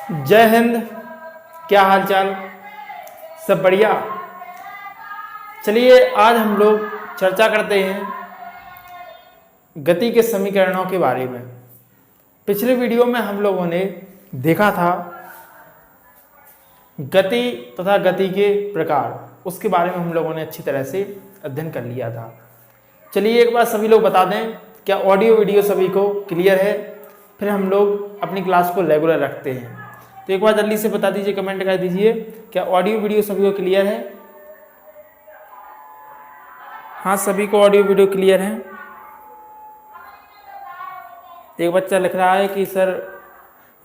जय हिंद। क्या हाल चाल, सब बढ़िया। चलिए आज हम लोग चर्चा करते हैं गति के समीकरणों के बारे में। पिछले वीडियो में हम लोगों ने देखा था गति तथा गति के प्रकार, उसके बारे में हम लोगों ने अच्छी तरह से अध्ययन कर लिया था। चलिए एक बार सभी लोग बता दें, क्या ऑडियो वीडियो सभी को क्लियर है? फिर हम लोग अपनी क्लास को रेगुलर रखते हैं। तो एक बार जल्दी से बता दीजिए, कमेंट कर दीजिए, क्या ऑडियो वीडियो सभी को क्लियर है? हाँ, सभी को ऑडियो वीडियो क्लियर है। एक बच्चा लिख रहा है कि सर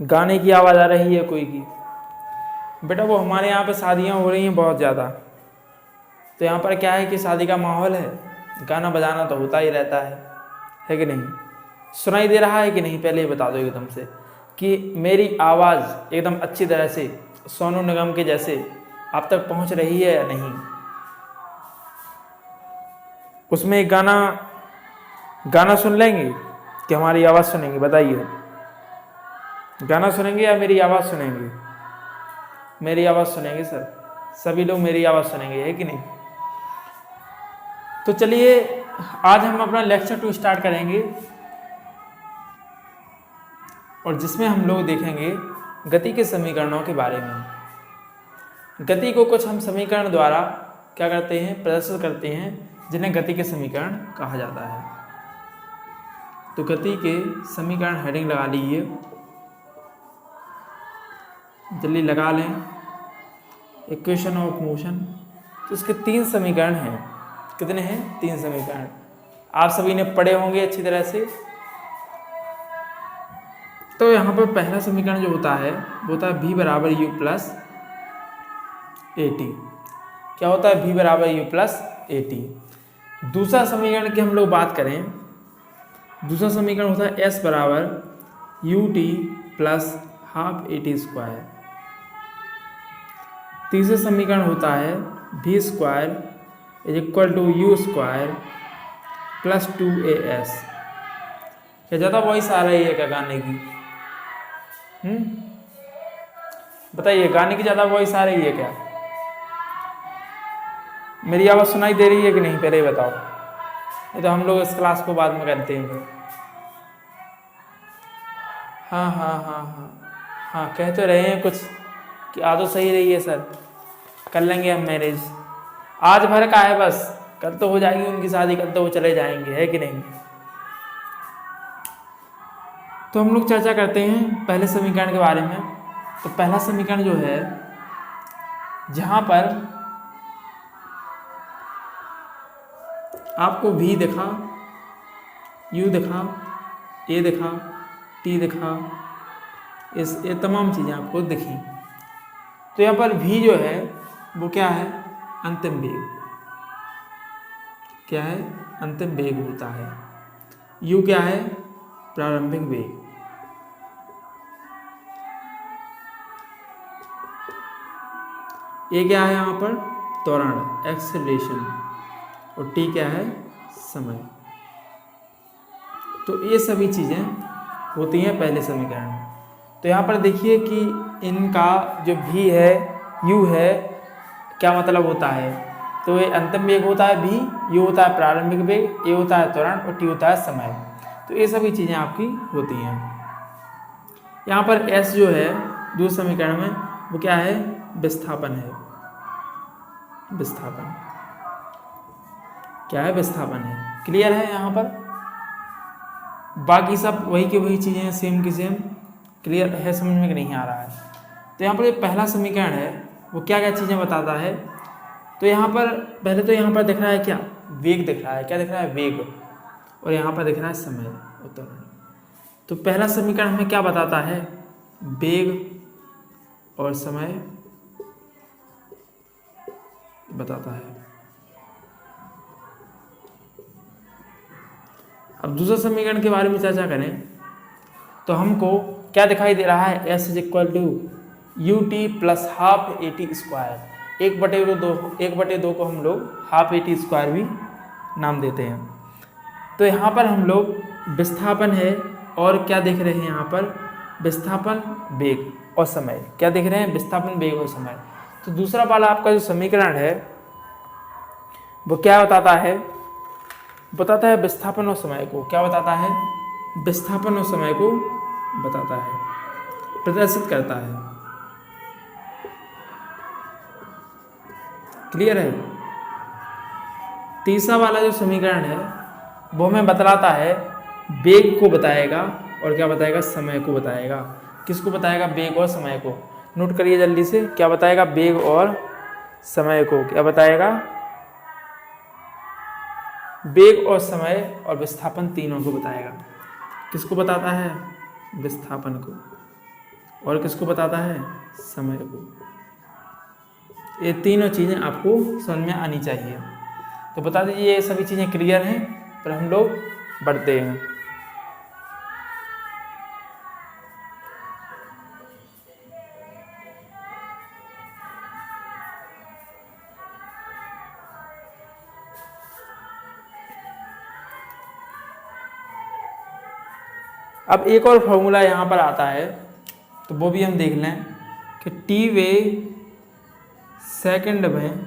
गाने की आवाज़ आ रही है कोई की। बेटा वो हमारे यहाँ पे शादियाँ हो रही हैं बहुत ज़्यादा, तो यहाँ पर क्या है कि शादी का माहौल है, गाना बजाना तो होता ही रहता है कि नहीं? सुनाई दे रहा है कि नहीं, पहले ये बता दो एकदम से कि मेरी आवाज़ एकदम अच्छी तरह से सोनू निगम के जैसे आप तक पहुँच रही है या नहीं। उसमें एक गाना सुन लेंगे कि हमारी आवाज़ सुनेंगे? बताइए, गाना सुनेंगे या मेरी आवाज़ सुनेंगे? मेरी आवाज़ सुनेंगे सर, सभी लोग मेरी आवाज़ सुनेंगे, है कि नहीं? तो चलिए आज हम अपना लेक्चर 2 स्टार्ट करेंगे, और जिसमें हम लोग देखेंगे गति के समीकरणों के बारे में। गति को कुछ हम समीकरण द्वारा क्या करते हैं, प्रदर्शित करते हैं, जिन्हें गति के समीकरण कहा जाता है। तो गति के समीकरण हेडिंग लगा लीजिए, जल्दी लगा लें। इक्वेशन ऑफ मोशन, तो इसके 3 समीकरण हैं। कितने हैं? 3 समीकरण। आप सभी ने पढ़े होंगे अच्छी तरह से। तो यहाँ पर पहला समीकरण जो होता है वो होता है v बराबर u प्लस ए टी। क्या होता है? v बराबर u प्लस ए टी। दूसरा समीकरण की हम लोग बात करें, दूसरा समीकरण होता है s बराबर u t plus half a t square. तीसरा समीकरण होता है v स्क्वायर is equal to u square plus 2as। क्या ज़्यादा वॉइस आ रही है क्या गाने की? बताइए, गाने की ज़्यादा वॉइस आ रही है क्या? मेरी आवाज़ सुनाई दे रही है कि नहीं, पहले ही बताओ, नहीं तो हम लोग इस क्लास को बाद में करते हैं फिर। हाँ, कह तो रहे हैं कुछ कि आ तो सही रही है सर, कर लेंगे हम मैनेज। आज भर का है बस, कल तो हो जाएगी उनकी शादी, कल तो वो चले जाएंगे, है कि नहीं? तो हम लोग चर्चा करते हैं पहले समीकरण के बारे में। तो पहला समीकरण जो है, जहाँ पर आपको v दिखा, u दिखा, a दिखा, t दिखा, ये तमाम चीज़ें आपको दिखी, तो यहाँ पर v जो है वो क्या है? अंतिम वेग। क्या है? अंतिम वेग होता है। u क्या है? प्रारंभिक वेग। ये क्या है यहाँ पर? त्वरण, एक्सेलरेशन। और टी क्या है? समय। तो ये सभी चीज़ें होती हैं पहले समीकरण में। तो यहाँ पर देखिए कि इनका जो v है, u है, क्या मतलब होता है? तो ये अंतिम वेग होता है v, u होता है प्रारंभिक वेग, a होता है त्वरण और t होता है समय। तो ये सभी चीज़ें आपकी होती हैं। यहाँ पर s जो है दूसरे समीकरण में, वो क्या है? विस्थापन है। विस्थापन क्या है? विस्थापन है। क्लियर है यहाँ पर? बाकी सब वही की वही चीज़ें हैं, सेम की सेम। क्लियर है? समझ में नहीं आ रहा है? तो यहाँ पर ये पहला समीकरण है, वो क्या क्या चीज़ें बताता है। तो यहाँ पर पहले तो यहाँ पर दिख रहा है क्या? वेग दिख रहा है। क्या दिख रहा है? वेग। और यहाँ पर दिख रहा है समय, उत्तर। तो पहला समीकरण हमें क्या बताता है? वेग और समय बताता है। अब दूसरा समीकरण के बारे में चर्चा करें तो हमको क्या दिखाई दे रहा है? s is equal to u t plus half a t square. 1/2 को हम लोग हाफ ए टी स्क्वायर भी नाम देते हैं। तो यहाँ पर हम लोग विस्थापन है और क्या देख रहे हैं? यहाँ पर विस्थापन, वेग और समय। क्या देख रहे हैं? विस्थापन, वेग और समय। तो दूसरा वाला आपका जो समीकरण है वो क्या बताता है? बताता है विस्थापन और समय को। क्या बताता है? विस्थापन और समय को बताता है, प्रदर्शित करता है। क्लियर है? तीसरा वाला जो समीकरण है वो हमें बतलाता है, वेग को बताएगा और क्या बताएगा? समय को बताएगा। किसको बताएगा? वेग और समय को। नोट करिए जल्दी से, क्या बताएगा? वेग और समय को। क्या बताएगा? वेग और समय और विस्थापन तीनों को बताएगा। किसको बताता है? विस्थापन को। और किसको बताता है? समय को। ये तीनों चीज़ें आपको समझ में आनी चाहिए। तो बता दीजिए ये सभी चीज़ें क्लियर हैं, पर हम लोग बढ़ते हैं। अब एक और फॉर्मूला यहाँ पर आता है, तो वो भी हम देख लें कि टी वे सेकंड में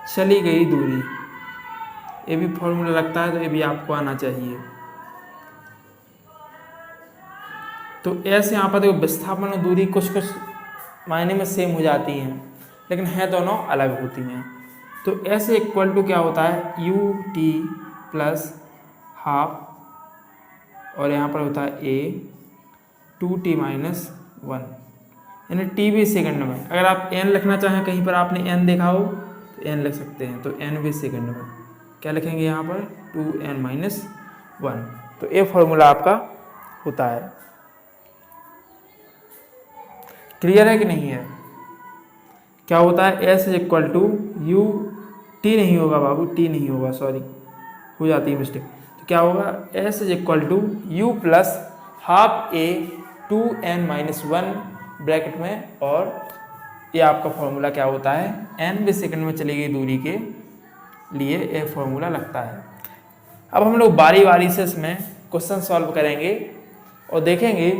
चली गई दूरी। ये भी फॉर्मूला लगता है, तो ये भी आपको आना चाहिए। तो ऐसे यहाँ पर देखो विस्थापन और दूरी कुछ कुछ मायने में सेम हो जाती हैं, लेकिन है दोनों अलग होती हैं। तो ऐसे इक्वल टू क्या होता है? यू टी प्लस हाफ, और यहाँ पर होता है ए 2t माइनस 1, यानी टी भी सेकंड में। अगर आप n लिखना चाहें, कहीं पर आपने n देखा हो तो n लिख सकते हैं। तो n भी सेकंड में क्या लिखेंगे यहाँ पर? 2n माइनस 1। तो ये फॉर्मूला आपका होता है। क्लियर है कि नहीं है? क्या होता है? s is equal to u, t नहीं होगा बाबू, टी नहीं होगा, सॉरी, हो जाती है मिस्टेक। तो क्या होगा? s is equal to u plus half a 2n माइनस 1 ब्रैकेट में, और ये आपका फॉर्मूला क्या होता है? n भी सेकंड में चली गई दूरी के लिए ये फॉर्मूला लगता है। अब हम लोग बारी बारी से इसमें क्वेश्चन सॉल्व करेंगे और देखेंगे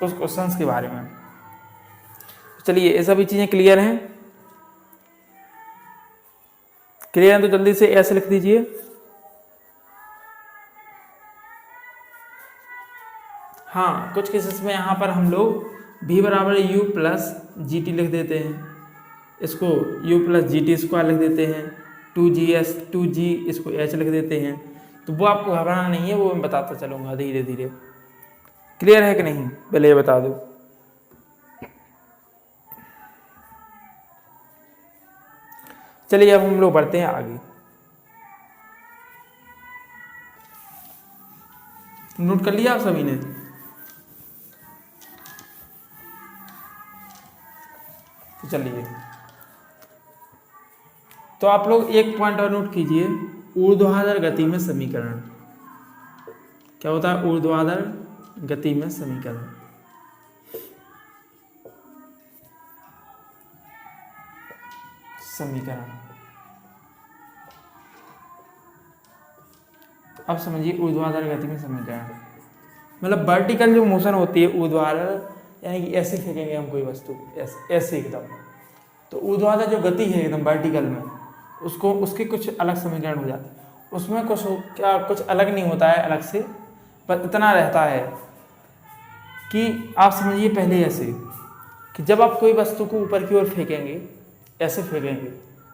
उस क्वेश्चंस के बारे में। चलिए, ये सभी चीज़ें क्लियर हैं? क्लियर है तो जल्दी से ऐसे लिख दीजिए। हाँ, कुछ केसेस में यहाँ पर हम लोग v बराबर u प्लस जी टी लिख देते हैं, इसको u plus G T square लिख देते हैं, 2g इसको h लिख देते हैं। तो वो आपको घबराना नहीं है, वो मैं बताता चलूँगा धीरे धीरे। क्लियर है कि नहीं? पहले ये बता दो। चलिए अब हम लोग बढ़ते हैं आगे। नोट कर लिया आप सभी ने? तो चलिए, तो आप लोग एक पॉइंट और नोट कीजिए, ऊर्ध्वाधर गति में समीकरण। क्या होता है? ऊर्ध्वाधर गति में समीकरण। अब समझिए ऊर्ध्वाधर गति में समीकरण मतलब वर्टिकल जो मोशन होती है ऊर्ध्वाधर, यानी कि ऐसे फेंकेंगे हम कोई वस्तु, ऐसे एकदम। तो ऊर्ध्वाधर जो गति है एकदम वर्टिकल में, उसको उसके कुछ अलग समीकरण हो जाते हैं। उसमें कुछ अलग नहीं होता है अलग से, पर इतना रहता है कि आप समझिए पहले ऐसे कि जब आप कोई वस्तु को ऊपर की ओर फेंकेंगे, ऐसे फेंकेंगे,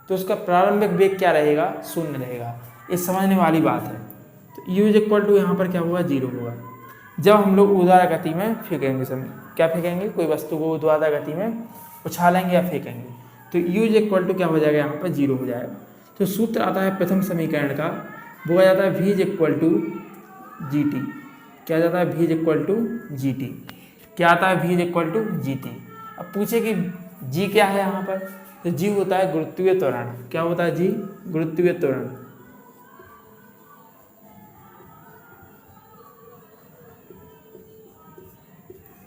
तो उसका प्रारंभिक वेग क्या रहेगा? शून्य रहेगा। ये समझने वाली बात है। तो u इज इक्वल टू यहाँ पर क्या होगा? 0 होगा। जब हम लोग ऊर्ध्वाधर गति में फेंकेंगे, क्या फेंकेंगे? कोई वस्तु को ऊर्ध्वाधर गति में उछालेंगे या फेंकेंगे, तो u इज इक्वल टू क्या हो जाएगा? यहाँ पर 0 हो जाएगा। तो सूत्र आता है प्रथम समीकरण का, वो आ जाता है v is equal to g t. क्या जाता है? v is equal to g t. क्या आता है? v is equal to g t. अब पूछे कि g क्या है यहाँ पर, तो g होता है गुरुत्वीय त्वरण। क्या होता है? g गुरुत्वीय त्वरण।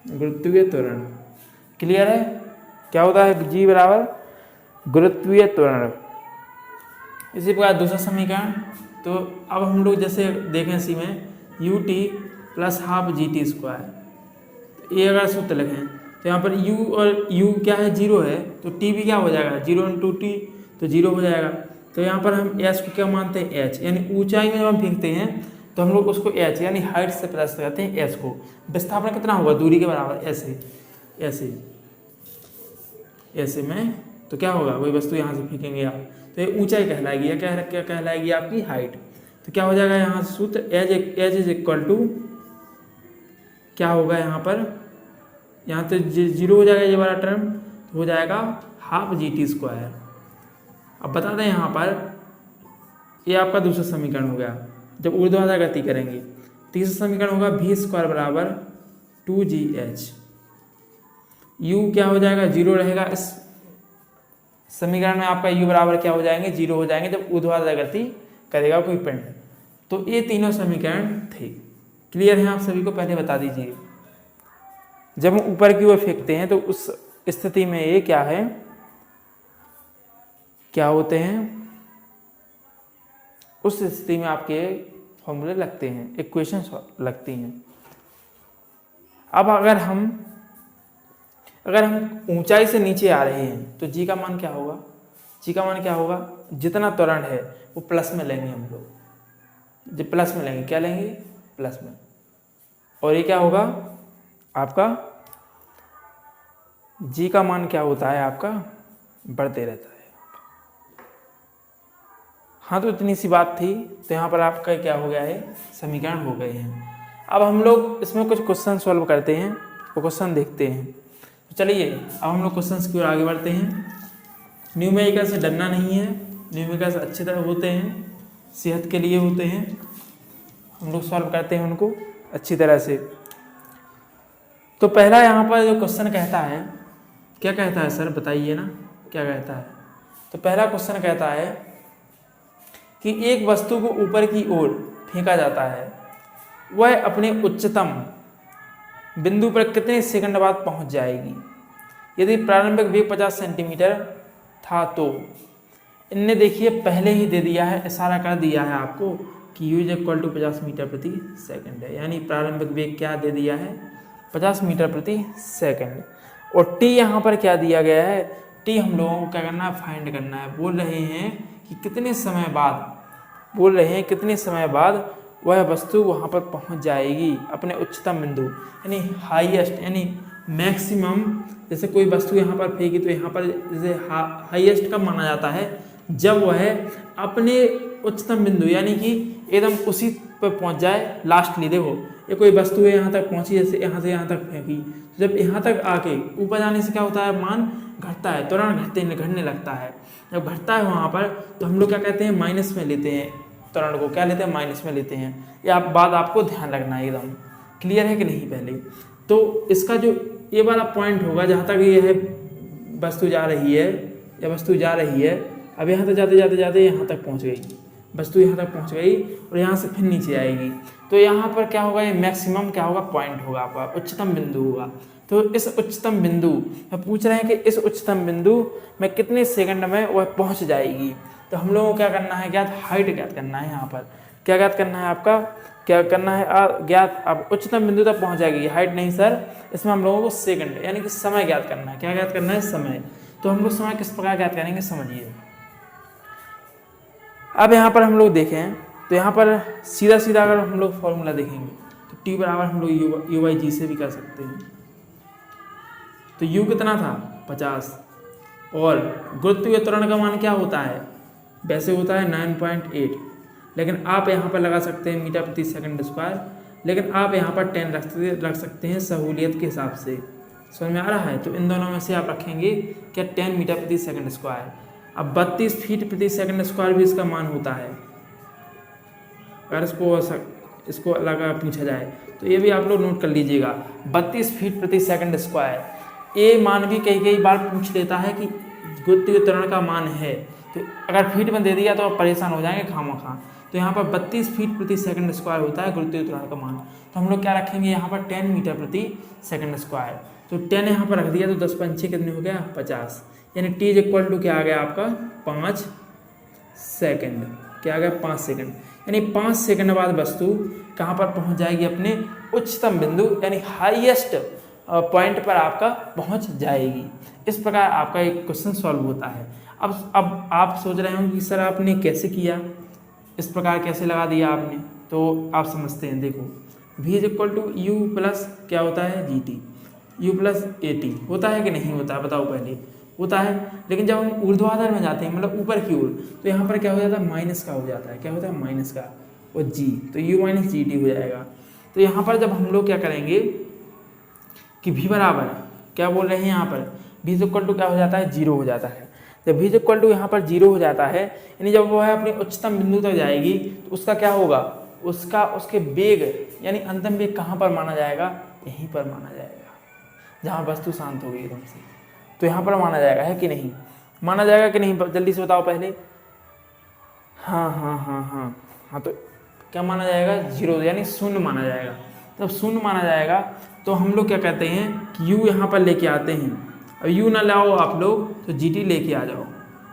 गुरुत्वीय त्वरण क्लियर है? क्या होता है? g बराबर गुरुत्वीय त्वरण। इसी प्रकार दूसरा समीकरण, तो अब हम लोग जैसे देखें इसी में u t plus half G T square. ये अगर सूत्र लिखें तो यहाँ पर u और u क्या है, 0 है, तो t भी क्या हो जाएगा, 0 इंटू टी, तो 0 हो जाएगा। तो यहाँ पर हम h को क्या मानते हैं, h, यानी ऊंचाई में जब हम फेंकते हैं तो हम लोग उसको h यानी हाइट से प्लस करते हैं h को। विस्थापन कितना होगा, दूरी के बराबर, ऐसे ऐसे ऐसे में, तो क्या होगा, वही वस्तु यहाँ से फेंकेंगे आप, तो ये ऊंचाई कहलाएगी, या क्या कहलाएगी, आपकी हाइट। तो क्या हो जाएगा यहाँ सूत्र, एज इज इक्वल टू क्या होगा यहाँ पर, यहाँ तो 0 हो जाएगा ये वाला टर्म, तो हो जाएगा हाफ जी टी स्क्वायर। अब बता दें यहाँ पर ये आपका दूसरा समीकरण हो गया। जब ऊर्ध्वाधर गति करेंगे, तीसरा समीकरण होगा v स्क्वायर बराबर 2gh। u क्या हो जाएगा, 0 रहेगा। इस समीकरण में आपका u बराबर क्या हो जाएंगे, 0 हो जाएंगे जब ऊर्ध्वाधर गति करेगा कोई पिंड। तो ये तीनों समीकरण थे। क्लियर है आप सभी को, पहले बता दीजिए। जब हम ऊपर की ओर फेंकते हैं तो उस स्थिति में ये क्या है, क्या होते हैं, उस स्थिति में आपके फॉर्मूले लगते हैं, इक्वेशंस लगती हैं। अब अगर हम ऊंचाई से नीचे आ रहे हैं तो जी का मान क्या होगा, जी का मान क्या होगा, जितना त्वरण है वो प्लस में लेंगे हम लोग, जब प्लस में लेंगे, क्या लेंगे, प्लस में। और ये क्या होगा आपका, जी का मान क्या होता है आपका, बढ़ते रहता है। हाँ, तो इतनी सी बात थी। तो यहाँ पर आपका क्या हो गया है, समीकरण हो गए हैं। अब हम लोग इसमें कुछ क्वेश्चन सॉल्व करते हैं, वो क्वेश्चन देखते हैं। तो चलिए अब हम लोग क्वेश्चन की ओर आगे बढ़ते हैं। न्यूमेरिकल से डरना नहीं है, न्यूमेरिकल अच्छी तरह होते हैं, सेहत के लिए होते हैं, हम लोग सॉल्व करते हैं उनको अच्छी तरह से। तो पहला यहाँ पर जो क्वेश्चन कहता है, क्या कहता है सर बताइए ना, क्या कहता है। तो पहला क्वेश्चन कहता है कि एक वस्तु को ऊपर की ओर फेंका जाता है, वह अपने उच्चतम बिंदु पर कितने सेकंड बाद पहुंच जाएगी। यदि प्रारंभिक वेग 50 सेंटीमीटर था तो इनने देखिए पहले ही दे दिया है, इशारा कर दिया है आपको कि u इक्वल टू 50 मीटर प्रति सेकंड है, यानी प्रारंभिक वेग क्या दे दिया है, 50 मीटर प्रति सेकंड। और t यहाँ पर क्या दिया गया है, t हम लोगों को क्या करना है, फाइंड करना है। बोल रहे हैं कि कितने समय बाद, बोल रहे हैं कितने समय बाद वह वस्तु वहाँ पर पहुँच जाएगी अपने उच्चतम बिंदु, यानी हाईएस्ट, यानी मैक्सिमम। जैसे कोई वस्तु यहाँ पर फेंकी तो यहाँ पर जैसे हाईएस्ट कब माना जाता है, जब वह अपने उच्चतम बिंदु यानी कि एकदम उसी पर पहुँच जाए। लास्टली देखो ये कोई वस्तु है यहाँ तक पहुँची, जैसे यहाँ से यहाँ तक फेंकी, जब यहाँ तक आके ऊपर जाने से क्या होता है, मान घटता है, त्वरण घटने लगता है। जब घटता है वहाँ पर तो हम लोग क्या कहते हैं, माइनस में लेते हैं त्वरण को, क्या लेते हैं, माइनस में लेते हैं। ये आप बात आपको ध्यान रखना है, एकदम क्लियर है कि नहीं। पहले तो इसका जो ये वाला पॉइंट होगा, जहाँ तक ये है वस्तु जा रही है, या वस्तु जा रही है, अब यहाँ तक जाते जाते जाते यहाँ तक पहुँच गई वस्तु, यहाँ तक पहुँच गई और यहाँ से फिर नीचे आएगी। तो यहाँ पर क्या होगा, ये मैक्सिमम क्या होगा, पॉइंट होगा आपका, उच्चतम बिंदु होगा। तो इस उच्चतम बिंदु में पूछ रहे हैं कि इस उच्चतम बिंदु में कितने सेकंड में वह पहुँच जाएगी। तो हम लोगों को क्या करना है, ज्ञात हाइट ज्ञात करना है। यहाँ पर क्या ज्ञात करना है, आपका क्या करना है, ज्ञात। अब उच्चतम बिंदु तक पहुँच जाएगी, हाइट नहीं सर, इसमें हम लोगों को सेकंड यानी कि समय ज्ञात करना है। क्या ज्ञात करना है, समय। तो हम लोग समय किस प्रकार ज्ञात करेंगे, समझिए। अब यहाँ पर हम लोग देखें तो यहाँ पर सीधा सीधा अगर हम लोग फॉर्मूला देखेंगे तो टी बराबर हम लोग यू बाई जी से भी कर सकते हैं। तो u कितना था, 50, और गुरुत्वीय त्वरण का मान क्या होता है, वैसे होता है 9.8, लेकिन आप यहाँ पर लगा सकते हैं मीटर प्रति सेकंड स्क्वायर, लेकिन आप यहाँ पर 10 रख सकते हैं सहूलियत के हिसाब से। समझ में आ रहा है। तो इन दोनों में से आप रखेंगे क्या, 10 मीटर प्रति सेकंड स्क्वायर। अब 32 फीट प्रति सेकंड स्क्वायर भी इसका मान होता है, अगर इसको अलग पूछा जाए तो ये भी आप लोग नोट कर लीजिएगा। 32 फीट प्रति सेकंड स्क्वायर ये मान भी कई बार पूछ लेता है कि गुरुत्वीय त्वरण का मान है, तो अगर फीट में दे दिया तो आप परेशान हो जाएंगे खामखा। तो यहाँ पर 32 फीट प्रति सेकंड स्क्वायर होता है गुरुत्वीय त्वरण का मान। तो हम लोग क्या रखेंगे यहाँ पर 10 मीटर प्रति सेकंड स्क्वायर। तो 10 यहाँ पर रख दिया तो 10 पंचे कितने हो गया, 50, यानी टी इज इक्वल टू क्या आ गया आपका, 5 सेकंड। क्या आ गया, 5 सेकंड, यानी 5 सेकंड बाद वस्तु कहाँ पर पहुँच जाएगी, अपने उच्चतम बिंदु यानी हाईएस्ट पॉइंट पर आपका पहुँच जाएगी। इस प्रकार आपका एक क्वेश्चन सॉल्व होता है। अब आप सोच रहे होंगे कि सर आपने कैसे किया, इस प्रकार कैसे लगा दिया आपने, तो आप समझते हैं। देखो v is equal to u plus क्या होता है g t, u plus a t होता है कि नहीं होता है, बताओ पहले। होता है, लेकिन जब हम ऊर्ध्वाधर में जाते हैं मतलब ऊपर की ओर, तो यहाँ पर क्या हो जाता है, माइनस का हो जाता है। क्या होता है, माइनस का, और जी, तो यू माइनस जी टी हो जाएगा। तो यहाँ पर जब हम लोग क्या करेंगे कि v बराबर क्या बोल रहे हैं यहाँ पर, v इज इक्वल टू क्या हो जाता है, जीरो हो जाता है। जब v इज इक्वल टू यहाँ पर जीरो हो जाता है, यानी जब वो है अपने उच्चतम बिंदु तक जाएगी, तो उसका क्या होगा, उसके वेग यानी अंतिम वेग कहाँ पर माना जाएगा, यहीं पर माना जाएगा, जहाँ वस्तु शांत होगी एकदम से। तो यहाँ पर माना जाएगा, है कि नहीं, माना जाएगा कि नहीं, जल्दी से बताओ पहले। हाँ, तो क्या माना जाएगा, जीरो यानी शून्य माना जाएगा। जब शून्य माना जाएगा तो हम लोग क्या कहते हैं कि u यहाँ पर लेके आते हैं। अब u ना लाओ आप लोग तो gt लेके आ जाओ।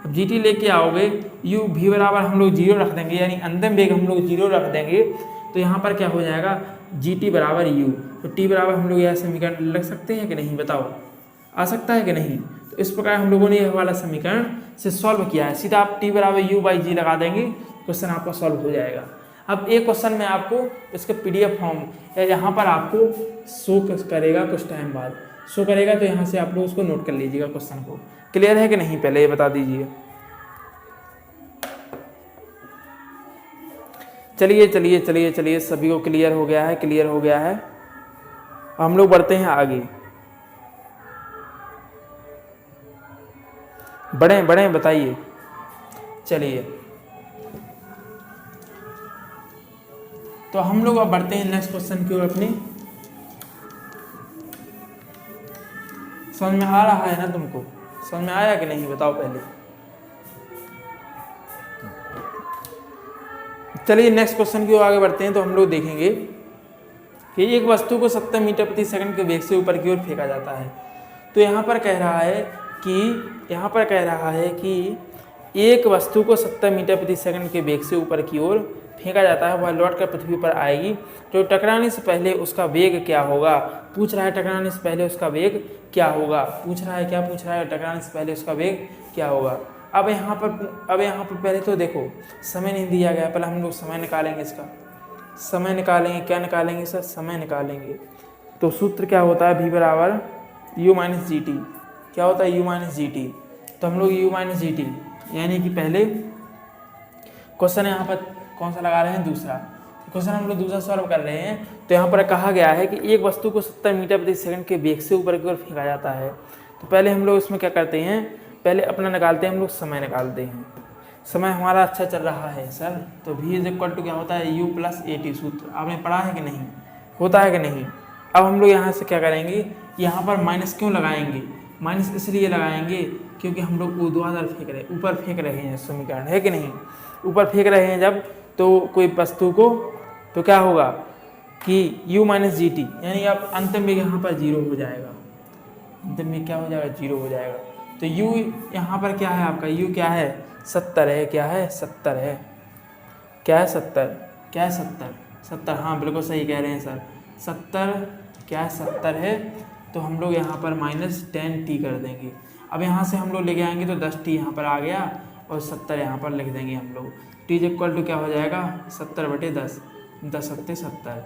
अब gt लेके आओगे, u v बराबर हम लोग जीरो रख देंगे, यानी अंतिम वेग हम लोग जीरो रख देंगे। तो यहाँ पर क्या हो जाएगा, gt बराबर u, तो t बराबर हम लोग यह समीकरण लग सकते हैं कि नहीं, बताओ, आ सकता है कि नहीं। तो इस प्रकार हम लोगों ने यह वाला समीकरण से सॉल्व किया है। सीधा आप t बराबर u बाई जी लगा देंगे, क्वेश्चन आपका सॉल्व हो जाएगा। अब एक क्वेश्चन में आपको इसके PDF फॉर्म या यहाँ पर आपको शो करेगा, कुछ टाइम बाद शो करेगा, तो यहाँ से आप लोग उसको नोट कर लीजिएगा क्वेश्चन को। क्लियर है कि नहीं, पहले ये बता दीजिए। चलिए सभी को क्लियर हो गया है, क्लियर हो गया है। हम लोग बढ़ते हैं आगे, बढ़े बताइए। चलिए तो हम लोग अब बढ़ते हैं नेक्स्ट क्वेश्चन की ओर अपनी। समझ में आ रहा है ना तुमको, समझ में आया कि नहीं, बताओ पहले। चलिए नेक्स्ट क्वेश्चन की ओर आगे बढ़ते हैं। तो हम लोग देखेंगे कि एक वस्तु को 70 मीटर प्रति सेकंड के वेग से ऊपर की ओर फेंका जाता है। तो यहाँ पर कह रहा है कि एक वस्तु को 70 मीटर प्रति सेकंड के वेग से ऊपर की ओर फेंका जाता है, वह लौट कर पृथ्वी पर आएगी। तो टकराने से पहले उसका वेग क्या होगा, पूछ रहा है। टकराने से पहले उसका वेग क्या होगा, पूछ रहा है, क्या पूछ रहा है, टकराने से पहले उसका वेग क्या होगा। अब यहाँ पर पहले तो देखो समय नहीं दिया गया, पहले हम लोग समय निकालेंगे, इसका समय निकालेंगे। क्या निकालेंगे सर, समय निकालेंगे। तो सूत्र क्या होता है, v बराबर u माइनस जी टी। क्या होता है, u माइनस जी टी। तो हम लोग u माइनस जी टी यानी कि पहले क्वेश्चन यहाँ पर कौन सा लगा रहे हैं, दूसरा क्वेश्चन हम लोग दूसरा सॉल्व कर रहे हैं। तो यहाँ पर कहा गया है कि एक वस्तु को 70 मीटर प्रति सेकंड के वेग से ऊपर की ओर फेंका जाता है। तो पहले हम लोग इसमें क्या करते हैं, पहले अपना निकालते हैं, हम लोग समय निकालते हैं। समय हमारा अच्छा चल रहा है सर, तो v इज इक्वल टू क्या होता है, u प्लस ए टी। सूत्र आपने पढ़ा है कि नहीं, होता है कि नहीं। अब हम लोग यहाँ से क्या करेंगे, यहाँ पर माइनस क्यों लगाएंगे, माइनस इसलिए लगाएंगे क्योंकि हम लोग ऊर्ध्वाधर फेंक रहे हैं, ऊपर फेंक रहे हैं समीकरण, है कि नहीं। ऊपर फेंक रहे हैं जब, तो कोई वस्तु को, तो क्या होगा कि u माइनस जी टी, यानी अब अंतिम में यहाँ पर जीरो हो जाएगा, अंतिम में क्या हो जाएगा, जीरो हो जाएगा। तो u यहाँ पर क्या है आपका, u क्या है, 70 है। क्या है, 70 है। क्या है, 70, क्या है, 70, हाँ बिल्कुल सही कह रहे हैं सर, 70, क्या है, 70 है। तो हम लोग यहाँ पर माइनस 10t कर देंगे। अब यहाँ से हम लोग लेके आएंगे तो 10t यहाँ पर आ गया, और 70 यहाँ पर लिख देंगे हम लोग। t इज इक्वल टू क्या हो जाएगा, 70/10, 10 सत्ते 70।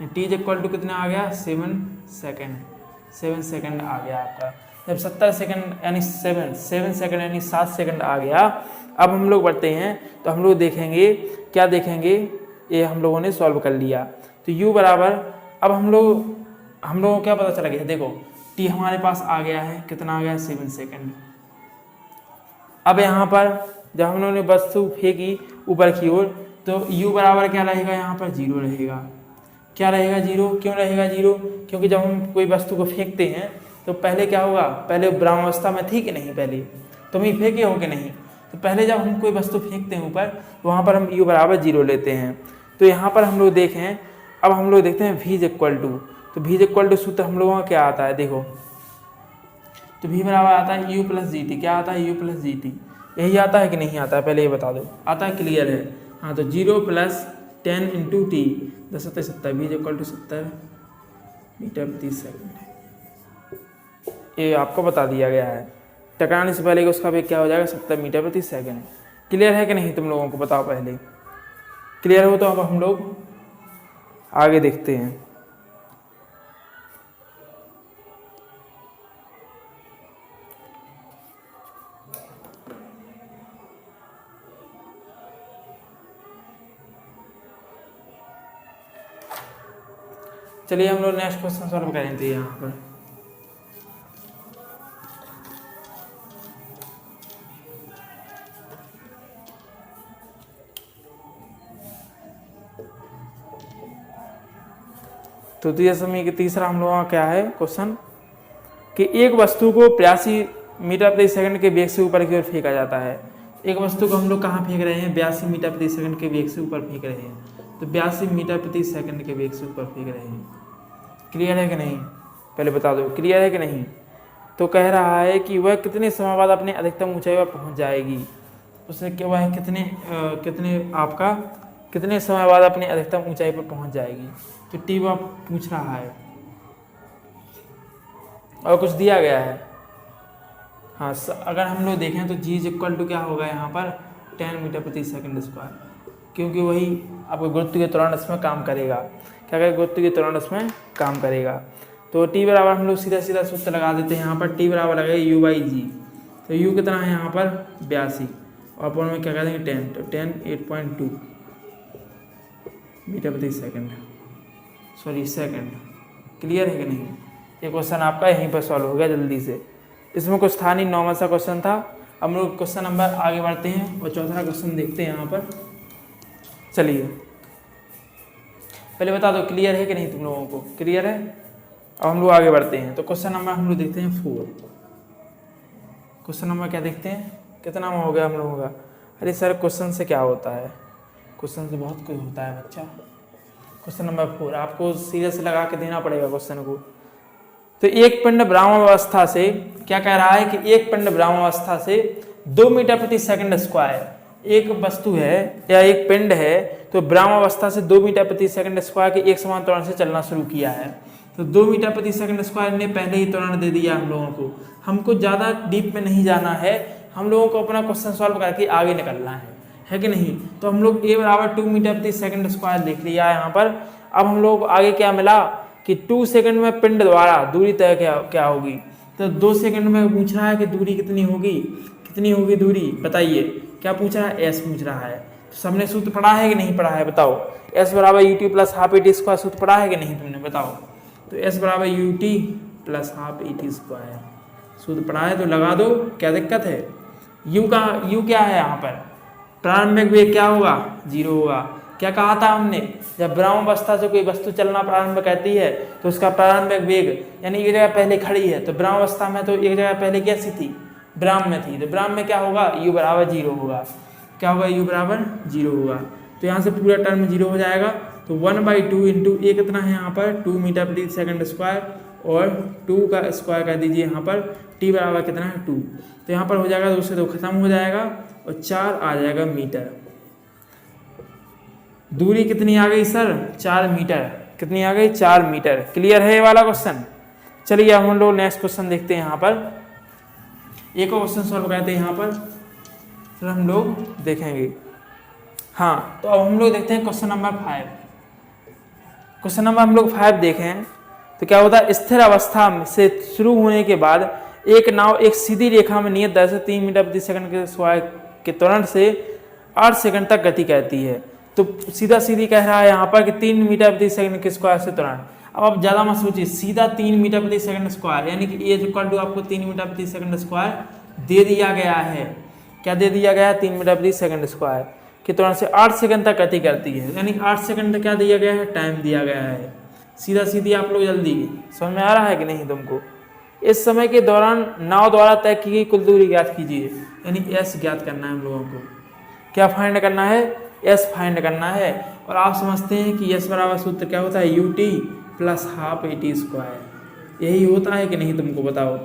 t इज इक्वल टू कितना आ गया, 7 सेकंड आ गया आपका। जब 70 सेकंड यानी 7 सेकंड यानी 7 सेकंड आ गया। अब हम लोग बढ़ते हैं, तो हम लोग देखेंगे, क्या देखेंगे, ये हम लोगों ने सॉल्व कर लिया। तो u बराबर, अब हम लोगों को क्या पता चला गया, देखो t हमारे पास आ गया है, कितना आ गया, 7 सेकंड। अब यहाँ पर जब हम लोगों ने वस्तु फेंकी ऊपर की ओर, तो u बराबर क्या रहेगा, यहाँ पर जीरो रहेगा। क्या रहेगा, जीरो। क्यों रहेगा जीरो, क्योंकि जब हम कोई वस्तु को फेंकते हैं तो पहले क्या होगा, पहले ब्रह्मावस्था में थी कि नहीं, पहले तुम ही फेंके हो कि नहीं। तो पहले जब हम कोई वस्तु फेंकते हैं ऊपर, तो वहाँ पर हम u बराबर जीरो लेते हैं। तो यहाँ पर हम लोग देखें, अब हम लोग देखते हैं v इज इक्वल टू। तो v इज इक्वल टू सूत्र हम लोगों का क्या आता है, देखो, तो v बराबर आता है u प्लस जी टी। क्या आता है, u प्लस जी टी। यही आता है कि नहीं आता है, पहले ये बता दो, आता है, क्लियर है। हाँ, तो 0 प्लस 10 इंटू टी 10 सत्तर 70 v इक्वल टू 70 मीटर प्रति सेकंड। ये आपको बता दिया गया है। टकराने से पहले उसका वेग क्या हो जाएगा 70 मीटर प्रति सेकंड। क्लियर है कि नहीं तुम लोगों को? बताओ पहले। क्लियर हो तो अब हम लोग आगे देखते हैं। चलिए हम लोग नेक्स्ट क्वेश्चन सॉल्व करेंगे यहाँ पर। तो तीसरा हम लोगों का क्या है क्वेश्चन कि एक वस्तु को 82 मीटर प्रति सेकंड के वेग से ऊपर की ओर फेंका जाता है। एक वस्तु को हम लोग कहाँ फेंक रहे हैं? 82 मीटर प्रति सेकंड के वेग से ऊपर फेंक रहे हैं। तो 82 मीटर प्रति सेकंड के वेग से ऊपर फेंक रहे हैं। क्लियर है कि नहीं? पहले बता दो क्लियर है कि नहीं। तो कह रहा है कि वह कितने समय बाद अपने अधिकतम ऊंचाई पर पहुंच जाएगी। उससे क्या वह कितने समय बाद अपने अधिकतम ऊंचाई पर पहुंच जाएगी। तो टी वह पूछ रहा है और कुछ दिया गया है। हाँ, अगर हम लोग देखें तो जी इक्वल टू क्या होगा यहाँ पर 10 मीटर प्रति सेकंड स्क्वायर, क्योंकि वही आपको गुरुत्व के त्वरण इसमें काम करेगा। क्या करेगा? गुरुत्व के त्वरण इसमें काम करेगा। तो टी बराबर हम लोग सीधा सीधा सूत्र लगा देते हैं। यहाँ पर टी बराबर लगेगा यू बाई जी। तो यू कितना है यहाँ पर 82 और अपॉन में क्या कर देंगे 10। तो 10 8.2 मीटर प्रति सेकंड सेकंड। क्लियर है कि नहीं? ये क्वेश्चन आपका यहीं पर सॉल्व हो गया जल्दी से। इसमें कुछ था नहीं, नॉर्मल सा क्वेश्चन था। हम लोग क्वेश्चन नंबर आगे बढ़ते हैं और चौथा क्वेश्चन देखते हैं यहाँ पर। चलिए पहले बता दो क्लियर है कि नहीं तुम लोगों को? क्लियर है। अब हम लोग आगे बढ़ते हैं। तो क्वेश्चन नंबर हम लोग देखते हैं 4। क्वेश्चन नंबर क्या देखते हैं? कितना हो गया हम लोगों का? अरे सर क्वेश्चन से क्या होता है? क्वेश्चन से बहुत कुछ होता है बच्चा। क्वेश्चन नंबर 4 आपको सीरियस लगा के देना पड़ेगा क्वेश्चन को। तो एक पिंड ब्राह्मणावस्था से क्या कह रहा है कि एक पिंड ब्राह्मणावस्था से 2 मीटर प्रति सेकंड स्क्वायर, एक वस्तु है या एक पिंड है तो ब्राह्मणावस्था से 2 मीटर प्रति सेकंड स्क्वायर के एक समान त्वरण से चलना शुरू किया है। तो 2 मीटर प्रति सेकंड स्क्वायर ने पहले ही त्वरण दे दिया हम लोगों को। हमको ज़्यादा डीप में नहीं जाना है, हम लोगों को अपना क्वेश्चन सॉल्व करके आगे निकलना है कि नहीं? तो हम लोग ए बराबर 2 मीटर प्रति सेकंड स्क्वायर देख लिया है यहाँ पर। अब हम लोग आगे क्या मिला कि 2 सेकंड में पिंड द्वारा दूरी तय क्या होगी। तो 2 सेकंड में पूछ रहा है कि दूरी कितनी होगी दूरी बताइए। क्या पूछ रहा है? एस पूछ रहा है। तो सबने सूत्र पढ़ा है कि नहीं पढ़ा है? बताओ। एस बराबर u t plus half a t square सूत्र पढ़ा है कि नहीं तुमने? बताओ। तो एस बराबर u t plus half a t square सूत्र पढ़ा है तो लगा दो, क्या दिक्कत है? यू क्या है यहाँ पर? प्रारंभिक वेग क्या होगा? 0 होगा। क्या कहा था हमने? जब ब्राह्मणावस्था से कोई वस्तु चलना प्रारंभ करती है तो उसका प्रारंभिक वेग यानी एक जगह पहले खड़ी है। तो ब्राह्मणावस्था में तो एक जगह पहले कैसी थी? ब्राह्म में थी। तो ब्राह्म में क्या होगा? u बराबर 0 होगा। क्या होगा? u बराबर 0 होगा। तो यहाँ से पूरा टर्म 0 हो जाएगा। तो 1/2 इंटू ए कितना है यहाँ पर? 2 मीटर प्रति सेकंड स्क्वायर और 2 का स्क्वायर कर दीजिए यहाँ पर। टी बराबर कितना है? 2। तो यहाँ पर हो जाएगा 2 से 2 खत्म हो जाएगा और 4 आ जाएगा मीटर। दूरी कितनी आ गई सर? 4 मीटर। कितनी आ गई? 4 मीटर। क्लियर है ये वाला क्वेश्चन? चलिए हम लोग नेक्स्ट क्वेश्चन देखते हैं यहाँ पर। एक और क्वेश्चन सॉल्व करते हैं यहाँ पर, फिर हम लोग देखेंगे। हाँ, तो अब हम लोग देखते हैं क्वेश्चन नंबर 5। क्वेश्चन नंबर हम लोग 5 देखें तो क्या होता है? स्थिर अवस्था से शुरू होने के बाद एक नाव एक सीधी रेखा में नियत दर से 3 मीटर प्रति सेकंड के स्क्वायर के त्वरण से 8 सेकंड तक गति करती है। तो सीधा सीधी कह रहा है यहाँ पर कि 3 मीटर प्रति सेकंड के स्क्वायर से त्वरण। अब आप ज़्यादा मत सोचिए, सीधा 3 मीटर प्रति सेकंड स्क्वायर यानी कि ए इक्वल टू आपको 3 मीटर प्रति सेकंड स्क्वायर दे दिया गया है। क्या दे दिया गया है? 3 मीटर प्रति सेकंड स्क्वायर के त्वरण से 8 सेकंड तक गति करती है। यानी 8 सेकंड तक क्या दिया गया है? टाइम दिया गया है। सीधा सीधी आप लोग जल्दी समझ में आ रहा है कि नहीं तुमको? इस समय के दौरान नाव द्वारा तय की गई कुल दूरी ज्ञात कीजिए। यानी एस ज्ञात करना है हम लोगों को। क्या फाइंड करना है? एस फाइंड करना है। और आप समझते हैं कि एस बराबर सूत्र क्या होता है? You t plus half a t square. यही होता है कि नहीं तुमको? बताओ।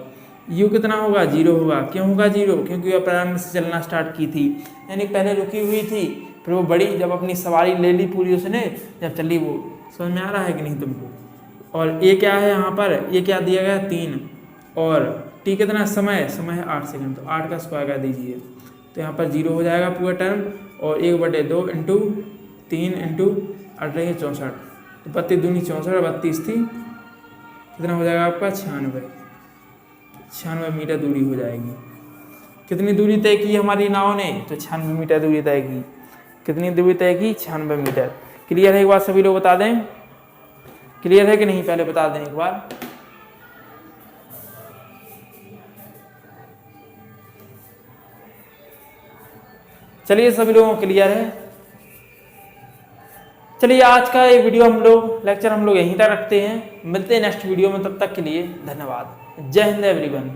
यू कितना होगा? 0 होगा। क्यों होगा 0? क्योंकि वह प्रारंभ से चलना स्टार्ट की थी, यानी पहले रुकी हुई थी, फिर वो बड़ी जब अपनी सवारी ले ली पूरी उसने, जब चली वो, समझ में आ रहा है कि नहीं तुमको। और ये क्या है यहाँ पर, ये क्या दिया गया 3, और टी कितना समय है 8 सेकंड, तो 8 का स्क्वायर कर दीजिए, तो यहाँ पर 0 हो जाएगा पूरा टर्म, और 1/2 इंटू 3 इंटू 8 रही 64, तो 32 दूनी 64 और 32 थी, कितना हो जाएगा आपका 96 मीटर दूरी हो जाएगी। कितनी दूरी तय की हमारी नाव ने, तो 96 मीटर दूरी तय की। कितनी दूरी तय की, 96 मीटर। क्लियर है, एक बार सभी लोग बता दें, क्लियर है कि नहीं, पहले बता दें एक बार। चलिए सभी लोगों को क्लियर है। चलिए आज का ये वीडियो लेक्चर हम लोग यहीं तक रखते हैं, मिलते हैं नेक्स्ट वीडियो में, तब तक के लिए धन्यवाद। जय हिंद एवरीवन।